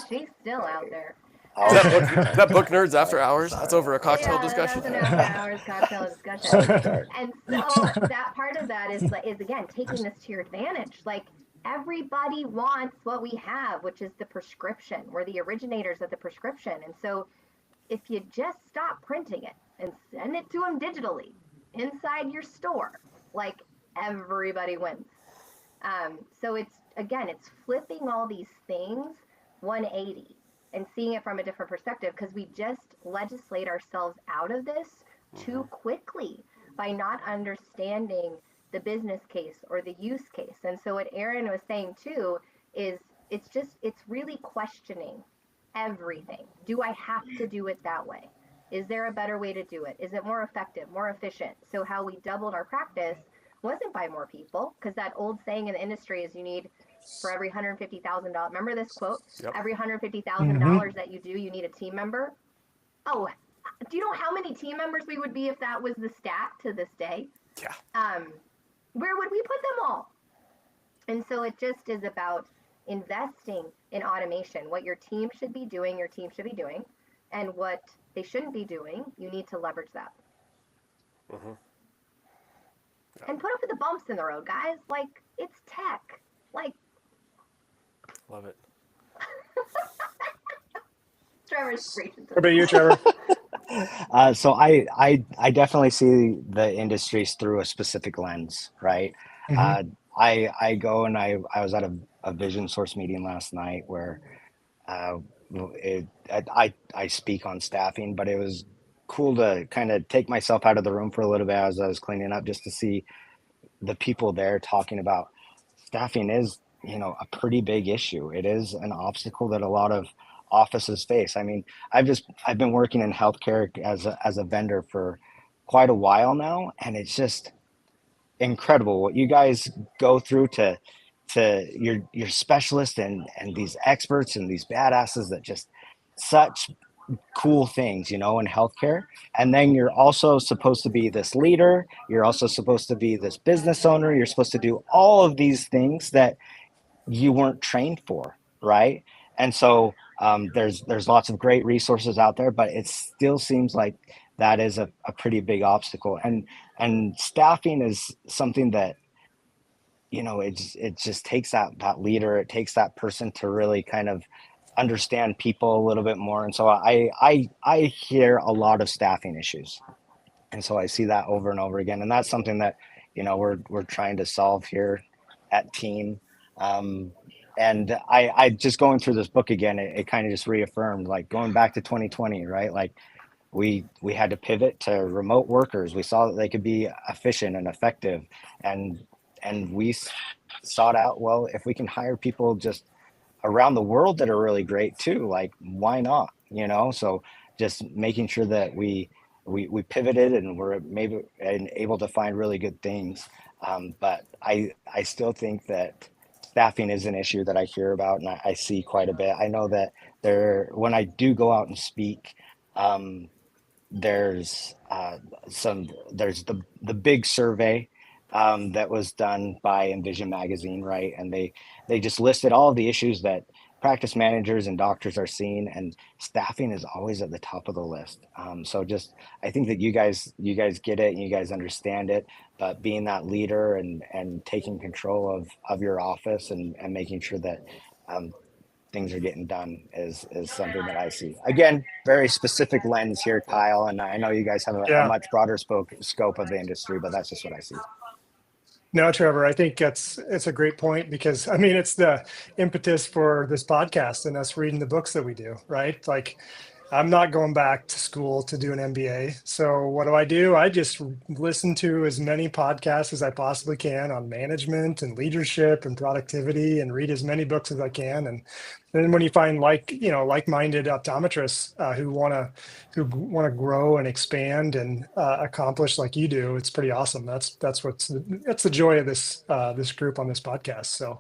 She's still out there. Is that book Nerds After Hours? That's over a cocktail discussion. That's an after hours cocktail discussion. And so that part of that is again taking this to your advantage. Like everybody wants what we have, which is the prescription. We're the originators of the prescription, and so if you just stop printing it and send it to them digitally inside your store, like everybody wins. So it's flipping all these things 180 and seeing it from a different perspective, because we just legislate ourselves out of this too quickly by not understanding the business case or the use case. And so what Aaron was saying too is it's really questioning everything. Do I have to do it that way? Is there a better way to do it? Is it more effective, more efficient? So how we doubled our practice wasn't by more people, because that old saying in the industry is you need for every $150,000. Remember this quote? Yep. Every $150,000 that you do, you need a team member. Oh, do you know how many team members we would be if that was the stat to this day? Yeah. Where would we put them all? And so it just is about investing in automation. What your team should be doing, and what they shouldn't be doing, you need to leverage that. Mm-hmm. Yeah. And put up with the bumps in the road, guys. Like, it's tech. Like, love it. Trevor's preaching. What about you, Trevor? So I definitely see the industries through a specific lens, right? Mm-hmm. I go and I was at a Vision Source meeting last night where I speak on staffing, but it was cool to kind of take myself out of the room for a little bit as I was cleaning up, just to see the people there talking about staffing is, a pretty big issue. It is an obstacle that a lot of offices face. I mean, I've been working in healthcare as a vendor for quite a while now, and it's just incredible what you guys go through to your specialists and these experts and these badasses that just such cool things, in healthcare. And then you're also supposed to be this leader. You're also supposed to be this business owner. You're supposed to do all of these things that you weren't trained for, right? And so there's lots of great resources out there, but it still seems like that is a pretty big obstacle. And staffing is something that, it just takes that leader. It takes that person to really kind of understand people a little bit more. And so I hear a lot of staffing issues. And so I see that over and over again. And that's something that, we're trying to solve here at Team. And I just going through this book again, it kind of just reaffirmed, like going back to 2020, right? Like we had to pivot to remote workers. We saw that they could be efficient and effective. And we sought out, well, if we can hire people just around the world that are really great too, like why not? So just making sure that we we pivoted and we're maybe and able to find really good things. But I still think that staffing is an issue that I hear about and I see quite a bit. I know that when I do go out and speak, um, there's there's the big survey that was done by Envision Magazine, right? And they just listed all of the issues that practice managers and doctors are seeing, and staffing is always at the top of the list. So just I think that you guys get it and you guys understand it, but being that leader and taking control of your office and making sure that um, things are getting done is something that I see. Again, very specific lens here, Kyle, and I know you guys have a Yeah. much broader scope of the industry, but that's just what I see. No, Trevor, I think it's a great point because I mean it's the impetus for this podcast and us reading the books that we do, right? Like I'm not going back to school to do an MBA. So what do? I just listen to as many podcasts as I possibly can on management and leadership and productivity and read as many books as I can. And then when you find like-minded optometrists who want to grow and expand and accomplish like you do, it's pretty awesome. That's the joy of this group on this podcast. So,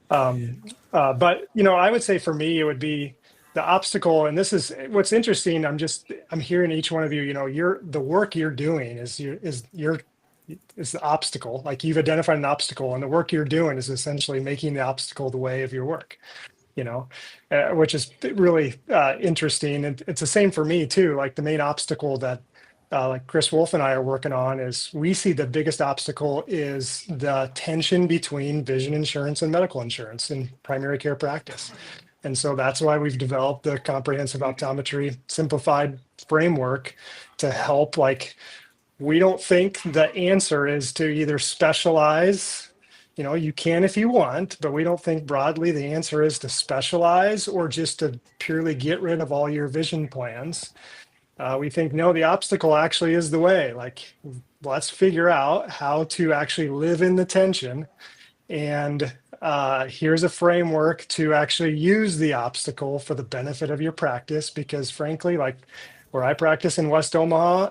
but I would say for me, it would be the obstacle, and this is what's interesting. I'm hearing each one of you. The work you're doing is the obstacle. Like you've identified an obstacle, and the work you're doing is essentially making the obstacle the way of your work. Which is really interesting. And it's the same for me too. Like the main obstacle that like Chris Wolf and I are working on is we see the biggest obstacle is the tension between vision insurance and medical insurance in primary care practice. And so that's why we've developed the comprehensive optometry simplified framework to help. Like, we don't think the answer is to either specialize, you can if you want, but we don't think broadly the answer is to specialize or just to purely get rid of all your vision plans. We think, no, the obstacle actually is the way. Like, let's figure out how to actually live in the tension. And here's a framework to actually use the obstacle for the benefit of your practice. Because frankly, like where I practice in West Omaha,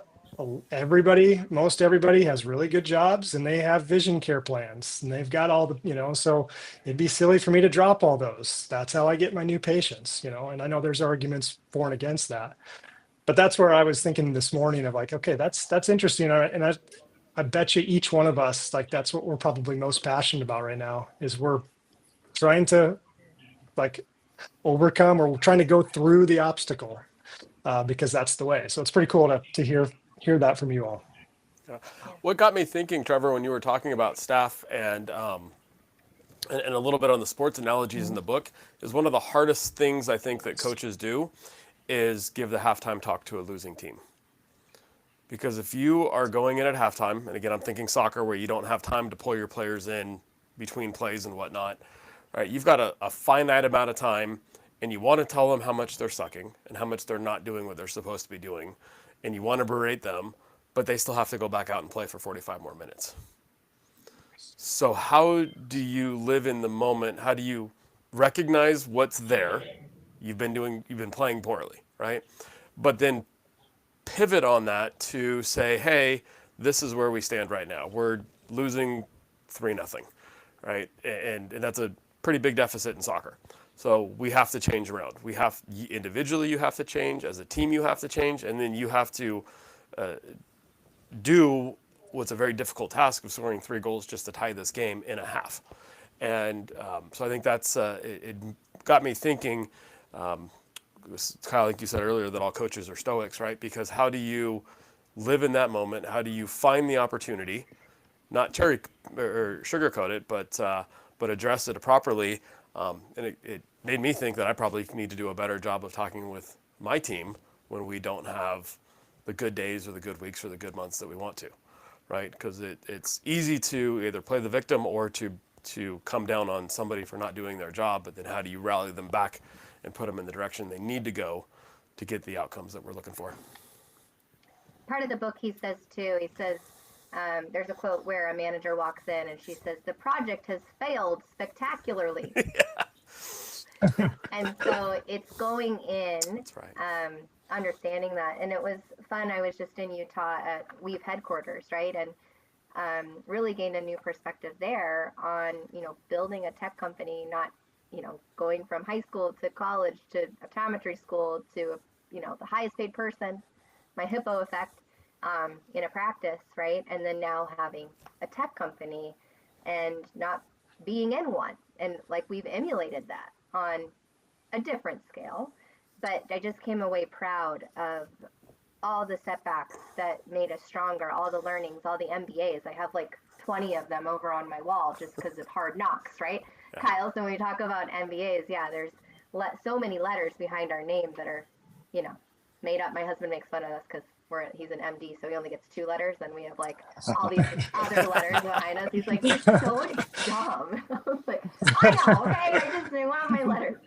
most everybody has really good jobs and they have vision care plans and they've got all the, so it'd be silly for me to drop all those. That's how I get my new patients, and I know there's arguments for and against that. But that's where I was thinking this morning of like, okay, that's interesting. And I bet you each one of us, like, that's what we're probably most passionate about right now is we're trying to like overcome or we're trying to go through the obstacle because that's the way. So it's pretty cool to hear that from you all. What got me thinking, Trevor, when you were talking about staff and a little bit on the sports analogies in the book, is one of the hardest things I think that coaches do is give the halftime talk to a losing team. Because if you are going in at halftime, and again, I'm thinking soccer where you don't have time to pull your players in between plays and whatnot, right? You've got a finite amount of time, and you want to tell them how much they're sucking and how much they're not doing what they're supposed to be doing, and you want to berate them, but they still have to go back out and play for 45 more minutes. So how do you live in the moment? How do you recognize what's there? You've been playing poorly, right? But then pivot on that to say, hey, this is where we stand right now. We're losing 3-0, right? And that's a pretty big deficit in soccer. So we have to change around. Individually, you have to change. As a team, you have to change. And then you have to do what's a very difficult task of scoring 3 goals just to tie this game in a half. And so I think that's it got me thinking, Kyle, like you said earlier, that all coaches are stoics, right? Because how do you live in that moment? How do you find the opportunity, not cherry or sugarcoat it, but address it properly? And it made me think that I probably need to do a better job of talking with my team when we don't have the good days or the good weeks or the good months that we want to, right? Because it's easy to either play the victim or to come down on somebody for not doing their job, but then how do you rally them back and put them in the direction they need to go to get the outcomes that we're looking for? Part of the book he says, there's a quote where a manager walks in and she says, "The project has failed spectacularly." And so it's going in, That's right. understanding that. And it was fun. I was just in Utah at Weave headquarters, right? And really gained a new perspective there on, building a tech company, not, going from high school to college to optometry school to, the highest paid person, my hippo effect, in a practice, right? And then now having a tech company and not being in one. And like we've emulated that on a different scale. But I just came away proud of all the setbacks that made us stronger, all the learnings, all the MBAs. I have like 20 of them over on my wall just because of hard knocks, right? Yeah. Kyle, so when we talk about MBAs, yeah, there's so many letters behind our name that are, made up. My husband makes fun of us because he's an MD, so he only gets 2 letters, and we have like all these other letters behind us. He's like, "You're so dumb." I was like, "I know, okay, I want my letters."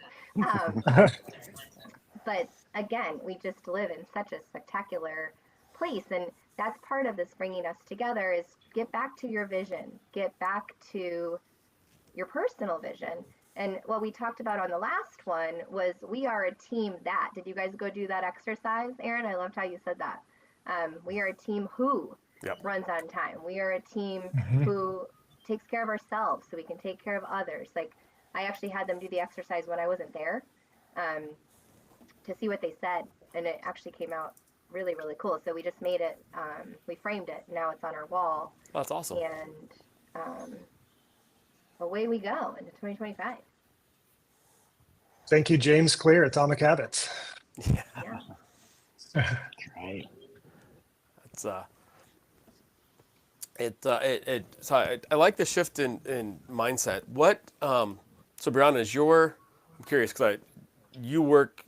But again, we just live in such a spectacular place, and that's part of this bringing us together is get back to your vision, get back to your personal vision. And what we talked about on the last one was we are a team that. Did you guys go do that exercise, Aaron? I loved how you said that. We are a team who runs on time. We are a team who takes care of ourselves so we can take care of others. Like, I actually had them do the exercise when I wasn't there, to see what they said, and it actually came out really, really cool. So we just made it, we framed it. Now it's on our wall. That's awesome. And away we go into 2025. Thank you, James Clear, Atomic Habits. Yeah. Right. It's so I like the shift in mindset. What so Brianna, I'm curious because you work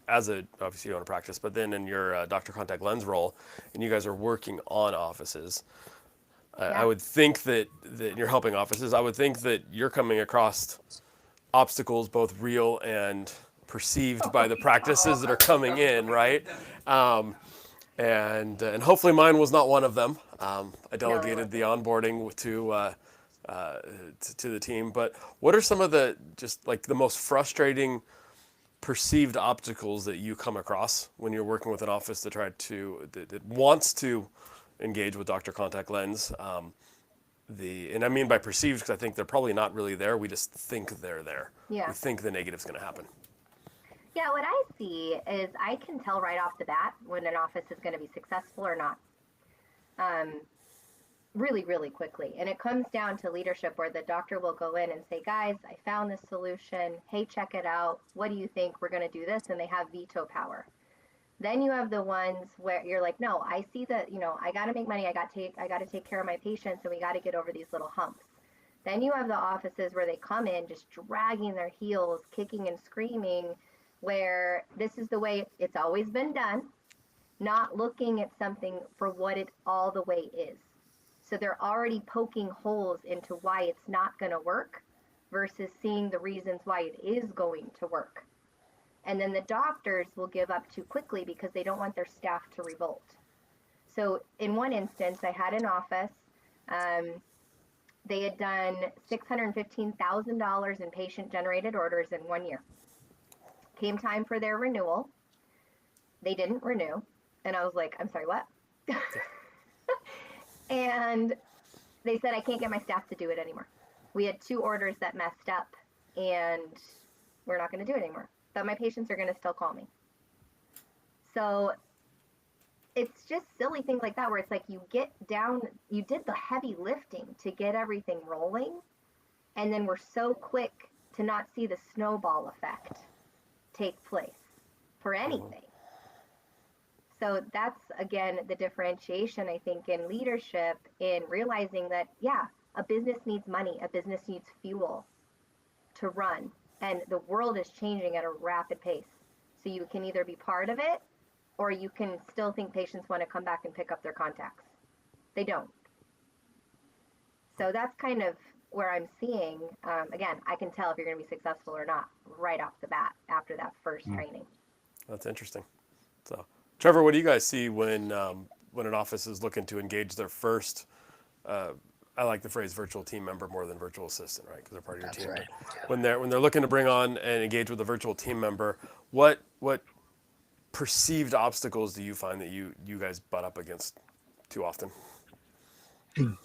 obviously you own a practice, but then in your doctor contact lens role, and you guys are working on offices. I would think that you're helping offices. I would think that you're coming across obstacles, both real and perceived by the practices that are coming in, right? And hopefully mine was not one of them. I delegated the onboarding to the team. But what are some of the just like the most frustrating perceived obstacles that you come across when you're working with an office that wants to engage with Dr. Contact Lens? And I mean by perceived because I think they're probably not really there. We just think they're there. Yeah. We think the negative's going to happen. Yeah, what I see is I can tell right off the bat when an office is going to be successful or not. Really, really quickly. And it comes down to leadership where the doctor will go in and say, "Guys, I found this solution. Hey, check it out. What do you think? We're going to do this." And they have veto power. Then you have the ones where you're like, "No, I see that, I got to make money. I got to take care of my patients, and we got to get over these little humps." Then you have the offices where they come in just dragging their heels, kicking and screaming, where this is the way it's always been done, not looking at something for what it all the way is. So they're already poking holes into why it's not going to work versus seeing the reasons why it is going to work. And then the doctors will give up too quickly because they don't want their staff to revolt. So in one instance, I had an office. They had done $615,000 in patient-generated orders in 1 year. Came time for their renewal. They didn't renew. And I was like, "I'm sorry, what?" And they said, "I can't get my staff to do it anymore. We had 2 orders that messed up, and we're not going to do it anymore. But my patients are going to still call me." So it's just silly things like that where it's like you did the heavy lifting to get everything rolling, and then we're so quick to not see the snowball effect take place for anything. So that's, again, the differentiation, I think, in leadership, in realizing that, a business needs money, a business needs fuel to run. And the world is changing at a rapid pace. So you can either be part of it, or you can still think patients want to come back and pick up their contacts. They don't. So that's kind of where I'm seeing, again, I can tell if you're going to be successful or not right off the bat after that first training. That's interesting. So, Trevor, what do you guys see when an office is looking to engage their first I like the phrase virtual team member more than virtual assistant, right? Because they're part of your That's team. right. But when they're looking to bring on and engage with a virtual team member, what perceived obstacles do you find that you guys butt up against too often?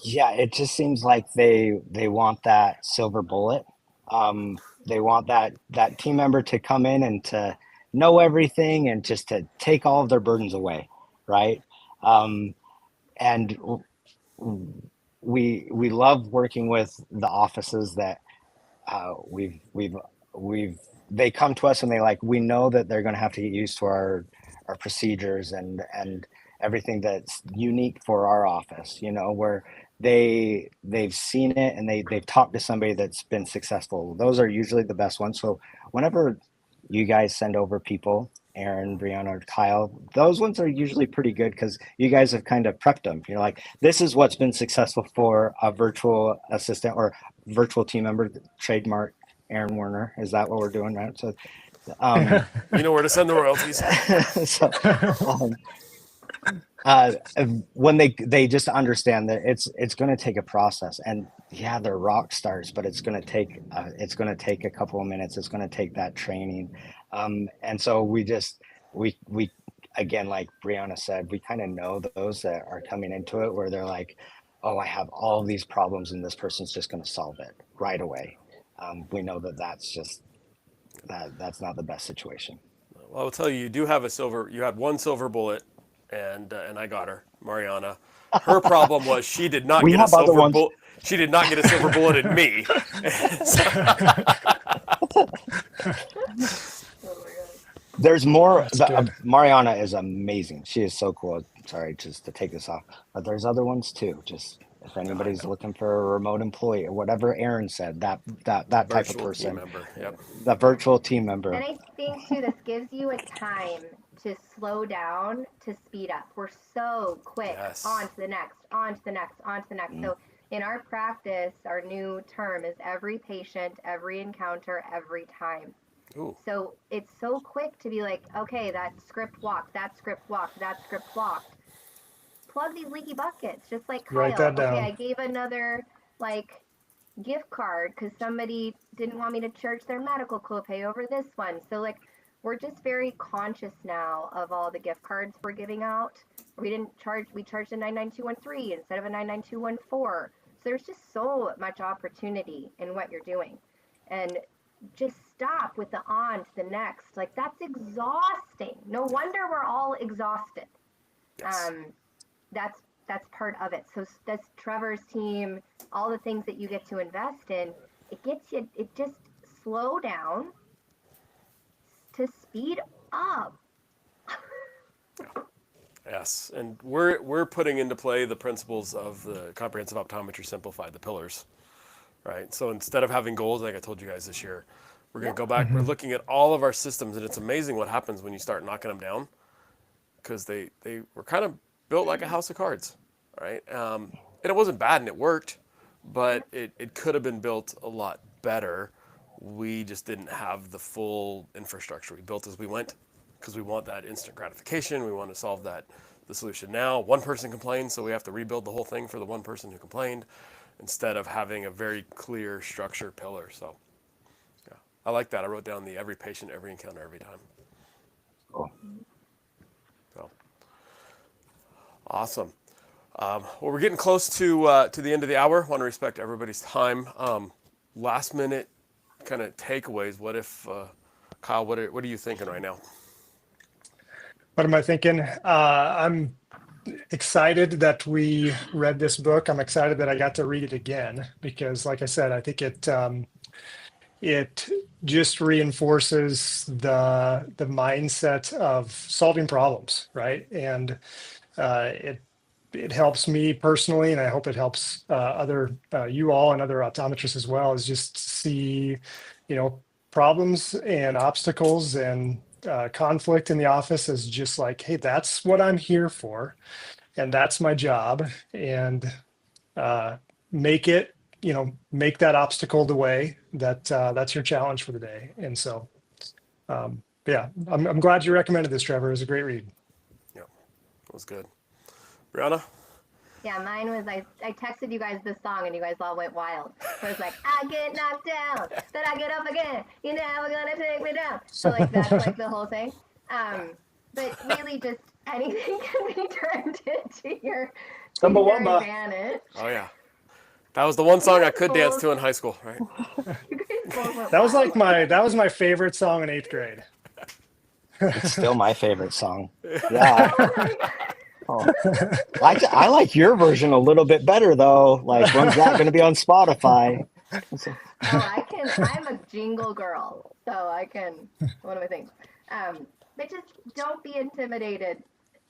Yeah, it just seems like they want that silver bullet. They want that team member to come in and to know everything and just to take all of their burdens away, right? Um, and we love working with the offices that we've they come to us and they like, we know that they're going to have to get used to our procedures and everything that's unique for our office, you know, where they've seen it and they've talked to somebody that's been successful. Those are usually the best ones. So whenever you guys send over people, Aaron, Brianna, or Kyle, those ones are usually pretty good because you guys have kind of prepped them. You're like, this is what's been successful for a virtual assistant or virtual team member. Trademark Aaron Werner. Is that what we're doing, right? So, You know where to send the royalties. so uh, when they just understand that it's going to take a process, and yeah, they're rock stars, but it's going to take a couple of minutes. It's going to take that training, and so we again, like Brianna said, we kind of know those that are coming into it where they're like, oh, I have all these problems, and this person's just going to solve it right away. We know that that's not the best situation. Well, I will tell you, you had one silver bullet, and I got her, Mariana. Her problem was she did not We get a have other silver ones. bullet. She did not get a silver bullet in me. There's more. That's good. Mariana is amazing. She is so cool. Sorry, just to take this off, but there's other ones too. Just if anybody's looking for a remote employee or whatever Aaron said, that type of Virtual team person, member. Yep. the virtual team member. And I think too, this gives you a time to slow down, to speed up. We're so quick. Yes. On to the next, on to the next, on to the next. So in our practice, our new term is every patient, every encounter, every time. Ooh. So it's so quick to be like, okay, that script walked, that script walked, that script walked. Plug these leaky buckets, just like Kyle. Write that down. Okay, I gave another like gift card because somebody didn't want me to charge their medical copay over this one. So like we're just very conscious now of all the gift cards we're giving out. We charged a 99213 instead of a 99214. So there's just so much opportunity in what you're doing. And just stop with the on to the next. Like that's exhausting. No wonder we're all exhausted. Yes. That's part of it. So that's Trevor's team, all the things that you get to invest in, it just slow down to speed up. Yes, and we're putting into play the principles of the Comprehensive Optometry Simplified, the pillars, right? So instead of having goals, like I told you guys this year, we're going to go back. We're looking at all of our systems, and it's amazing what happens when you start knocking them down, because they were kind of built like a house of cards, right? And it wasn't bad, and it worked, but it could have been built a lot better. We just didn't have the full infrastructure. We built as we went, because we want that instant gratification. We want to solve the solution now. One person complained, so we have to rebuild the whole thing for the one person who complained, instead of having a very clear structure pillar. So yeah, I like that. I wrote down the every patient, every encounter, every time. Cool. So awesome. Well, we're getting close to the end of the hour. Want to respect everybody's time. Last minute kind of takeaways. What if, Kyle, what are you thinking right now? What am I thinking? I'm excited that we read this book. I'm excited that I got to read it again because, like I said, I think it just reinforces the mindset of solving problems, right? And it helps me personally, and I hope it helps other you all and other optometrists as well. Is just see, problems and obstacles and conflict in the office as just like, hey, that's what I'm here for, and that's my job, and make that obstacle the way that's your challenge for the day. And so, yeah, I'm glad you recommended this, Trevor. It was a great read. Yeah, that was good. Brianna? Yeah, mine was I texted you guys this song and you guys all went wild. So it's like, I get knocked down, then I get up again. You're never gonna take me down. So like that's like the whole thing. But really just anything can be turned into your Chumbawamba. advantage. Oh yeah, that was the one song I could dance to in high school, right? You guys both went That was wild. like that was my favorite song in 8th grade. It's still my favorite song. Yeah. Oh. I like your version a little bit better though. Like, when's that going to be on Spotify? Oh, I'm a jingle girl, so I can, one of my things. But just don't be intimidated.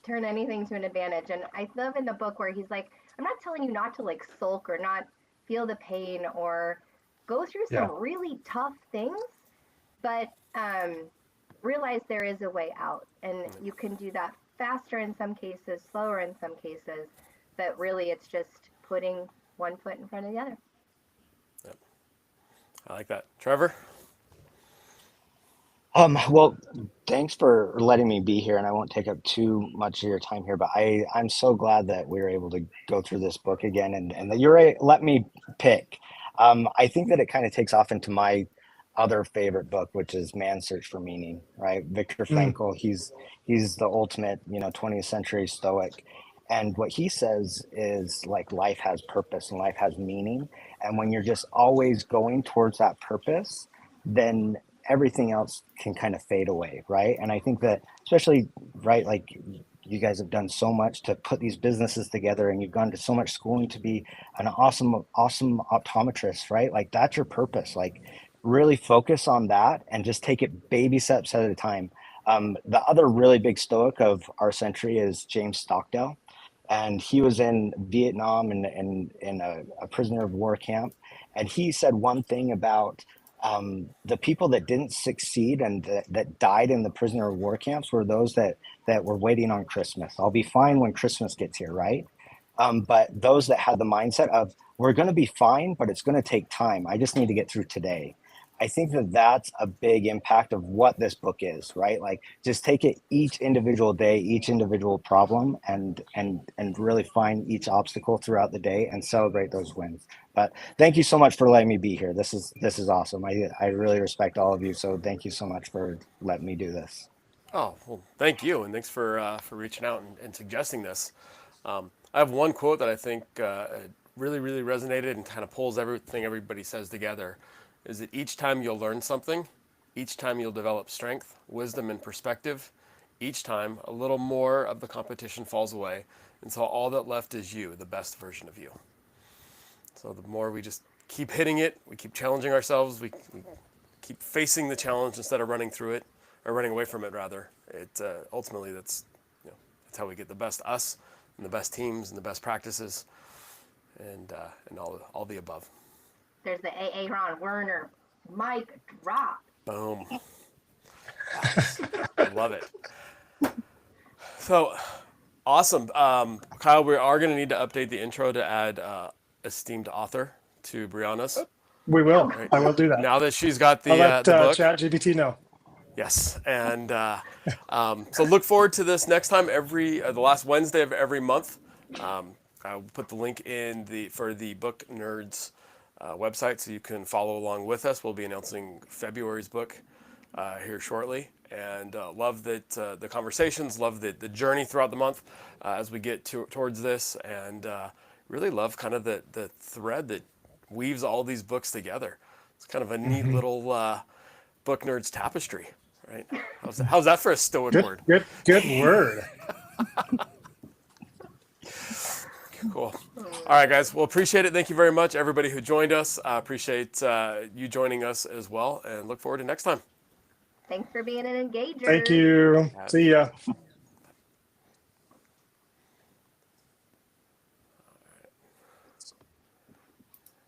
Turn anything to an advantage. And I love in the book where he's like, I'm not telling you not to like sulk or not feel the pain or go through some really tough things, but realize there is a way out, and you can do that faster in some cases, slower in some cases, but really it's just putting one foot in front of the other. Yep. I like that. Trevor? Well, thanks for letting me be here, and I won't take up too much of your time here, but I'm so glad that we were able to go through this book again, and that let me pick. I think that it kind of takes off into my other favorite book, which is Man's Search for Meaning, right? Viktor Frankl, he's the ultimate, 20th century Stoic. And what he says is like life has purpose and life has meaning. And when you're just always going towards that purpose, then everything else can kind of fade away, right? And I think that especially, right, like you guys have done so much to put these businesses together, and you've gone to so much schooling to be an awesome optometrist, right? Like that's your purpose. Like really focus on that and just take it baby steps at a time. The other really big Stoic of our century is James Stockdale, and he was in Vietnam and in a prisoner of war camp, and he said one thing about the people that didn't succeed and that died in the prisoner of war camps were those that were waiting on Christmas. I'll be fine when Christmas gets here, right? But those that had the mindset of we're going to be fine, but it's going to take time. I just need to get through today. I think that that's a big impact of what this book is, right? Like just take it each individual day, each individual problem, and really find each obstacle throughout the day and celebrate those wins. But thank you so much for letting me be here. This is awesome. I really respect all of you. So thank you so much for letting me do this. Oh, well, thank you, and thanks for reaching out and suggesting this. I have one quote that I think really, really resonated and kind of pulls everything everybody says together, is that each time you'll learn something, each time you'll develop strength, wisdom, and perspective, each time a little more of the competition falls away, and so all that left is you, the best version of you. So the more we just keep hitting it, we keep challenging ourselves, we keep facing the challenge instead of running through it, or running away from it rather. It ultimately that's how we get the best us and the best teams and the best practices and all the above. There's the Aaron Werner mic drop. Boom. I love it. So awesome. Kyle, we are going to need to update the intro to add esteemed author to Brianna's. We will. Right. I will do that. Now that she's got the I'll let book. ChatGPT know. Yes, and so look forward to this next time. The last Wednesday of every month. I'll put the link in for the Book Nerds website so you can follow along with us. We'll be announcing February's book here shortly, and love that the conversations, love the journey throughout the month as we get towards this, and really love kind of the thread that weaves all these books together. It's kind of a neat little Book Nerds tapestry. Right? How's that for a Stoic word? Good word. Cool. All right, guys. Well, appreciate it. Thank you very much, everybody who joined us. Appreciate you joining us as well, and look forward to next time. Thanks for being an engager. Thank you. See ya.